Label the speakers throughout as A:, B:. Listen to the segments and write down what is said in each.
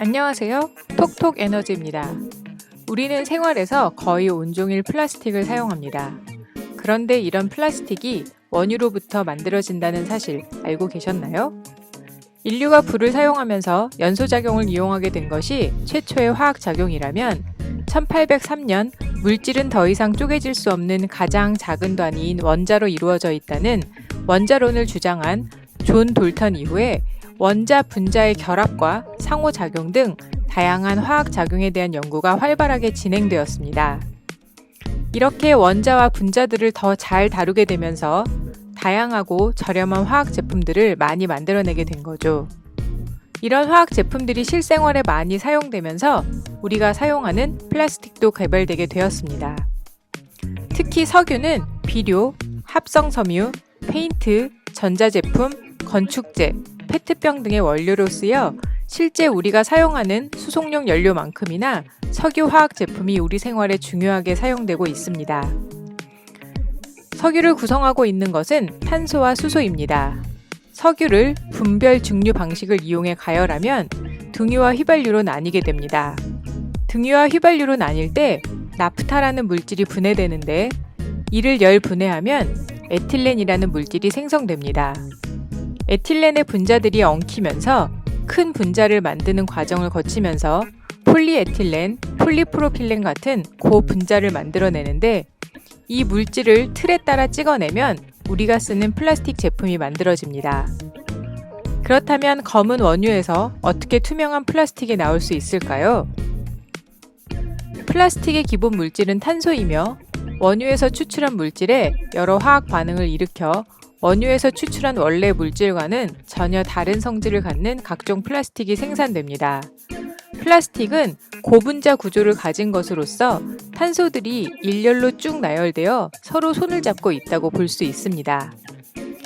A: 안녕하세요. 톡톡 에너지입니다. 우리는 생활에서 거의 온종일 플라스틱을 사용합니다. 그런데 이런 플라스틱이 원유로부터 만들어진다는 사실 알고 계셨나요? 인류가 불을 사용하면서 연소작용을 이용하게 된 것이 최초의 화학작용이라면 1803년 물질은 더 이상 쪼개질 수 없는 가장 작은 단위인 원자로 이루어져 있다는 원자론을 주장한 존 돌턴 이후에 원자, 분자의 결합과 상호작용 등 다양한 화학작용에 대한 연구가 활발하게 진행되었습니다. 이렇게 원자와 분자들을 더 잘 다루게 되면서 다양하고 저렴한 화학 제품들을 많이 만들어내게 된 거죠. 이런 화학 제품들이 실생활에 많이 사용되면서 우리가 사용하는 플라스틱도 개발되게 되었습니다. 특히 석유는 비료, 합성섬유, 페인트, 전자제품, 건축재, 페트병 등의 원료로 쓰여 실제 우리가 사용하는 수송용 연료만큼이나 석유 화학 제품이 우리 생활에 중요하게 사용되고 있습니다. 석유를 구성하고 있는 것은 탄소와 수소입니다. 석유를 분별 증류 방식을 이용해 가열하면 등유와 휘발유로 나뉘게 됩니다. 등유와 휘발유로 나뉠 때 나프타라는 물질이 분해되는데 이를 열분해하면 에틸렌이라는 물질이 생성됩니다. 에틸렌의 분자들이 엉키면서 큰 분자를 만드는 과정을 거치면서 폴리에틸렌, 폴리프로필렌 같은 고분자를 만들어내는데 이 물질을 틀에 따라 찍어내면 우리가 쓰는 플라스틱 제품이 만들어집니다. 그렇다면 검은 원유에서 어떻게 투명한 플라스틱이 나올 수 있을까요? 플라스틱의 기본 물질은 탄소이며 원유에서 추출한 물질에 여러 화학 반응을 일으켜 원유에서 추출한 원래 물질과는 전혀 다른 성질을 갖는 각종 플라스틱이 생산됩니다. 플라스틱은 고분자 구조를 가진 것으로서 탄소들이 일렬로 쭉 나열되어 서로 손을 잡고 있다고 볼 수 있습니다.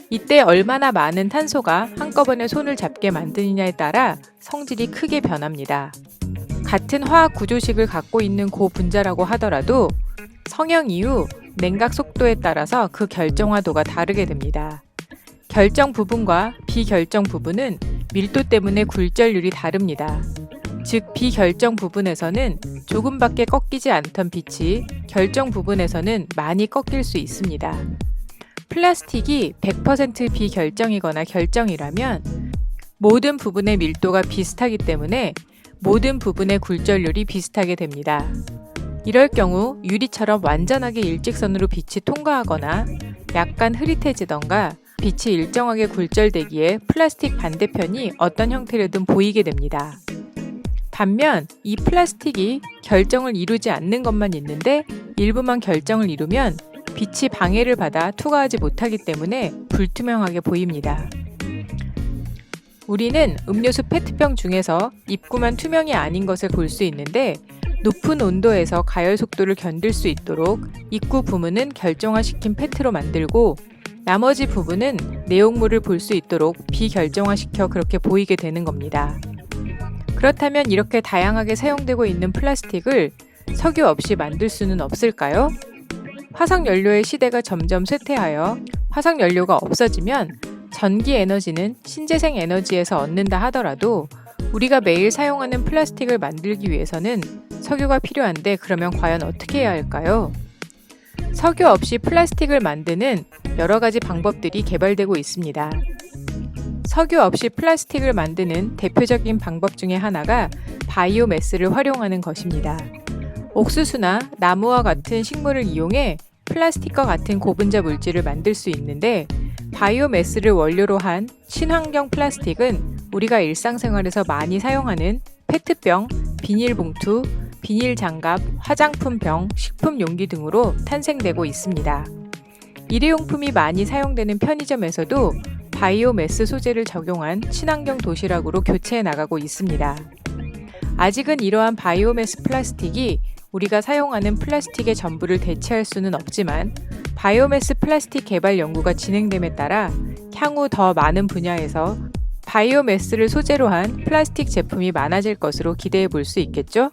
A: 이때 얼마나 많은 탄소가 한꺼번에 손을 잡게 만드느냐에 따라 성질이 크게 변합니다. 같은 화학 구조식을 갖고 있는 고분자라고 하더라도 성형 이후 냉각 속도에 따라서 그 결정화도가 다르게 됩니다. 결정 부분과 비결정 부분은 밀도 때문에 굴절률이 다릅니다. 즉 비결정 부분에서는 조금밖에 꺾이지 않던 빛이 결정 부분에서는 많이 꺾일 수 있습니다. 플라스틱이 100% 비결정이거나 결정이라면 모든 부분의 밀도가 비슷하기 때문에 모든 부분의 굴절률이 비슷하게 됩니다. 이럴 경우 유리처럼 완전하게 일직선으로 빛이 통과하거나 약간 흐릿해지던가 빛이 일정하게 굴절되기에 플라스틱 반대편이 어떤 형태로든 보이게 됩니다. 반면 이 플라스틱이 결정을 이루지 않는 것만 있는데 일부만 결정을 이루면 빛이 방해를 받아 투과하지 못하기 때문에 불투명하게 보입니다. 우리는 음료수 페트병 중에서 입구만 투명이 아닌 것을 볼 수 있는데 높은 온도에서 가열 속도를 견딜 수 있도록 입구 부분은 결정화시킨 페트로 만들고 나머지 부분은 내용물을 볼 수 있도록 비결정화시켜 그렇게 보이게 되는 겁니다. 그렇다면 이렇게 다양하게 사용되고 있는 플라스틱을 석유 없이 만들 수는 없을까요? 화석연료의 시대가 점점 쇠퇴하여 화석연료가 없어지면 전기 에너지는 신재생 에너지에서 얻는다 하더라도 우리가 매일 사용하는 플라스틱을 만들기 위해서는 석유가 필요한데 그러면 과연 어떻게 해야 할까요? 석유 없이 플라스틱을 만드는 여러 가지 방법들이 개발되고 있습니다. 석유 없이 플라스틱을 만드는 대표적인 방법 중에 하나가 바이오매스를 활용하는 것입니다. 옥수수나 나무와 같은 식물을 이용해 플라스틱과 같은 고분자 물질을 만들 수 있는데 바이오매스를 원료로 한 친환경 플라스틱은 우리가 일상생활에서 많이 사용하는 페트병, 비닐봉투, 비닐장갑, 화장품병, 식품용기 등으로 탄생되고 있습니다. 일회용품이 많이 사용되는 편의점에서도 바이오매스 소재를 적용한 친환경 도시락으로 교체해 나가고 있습니다. 아직은 이러한 바이오매스 플라스틱이 우리가 사용하는 플라스틱의 전부를 대체할 수는 없지만 바이오매스 플라스틱 개발 연구가 진행됨에 따라 향후 더 많은 분야에서 바이오매스를 소재로 한 플라스틱 제품이 많아질 것으로 기대해 볼 수 있겠죠?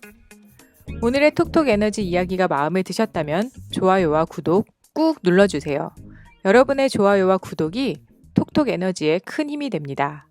A: 오늘의 톡톡 에너지 이야기가 마음에 드셨다면 좋아요와 구독 꾹 눌러주세요. 여러분의 좋아요와 구독이 톡톡 에너지에 큰 힘이 됩니다.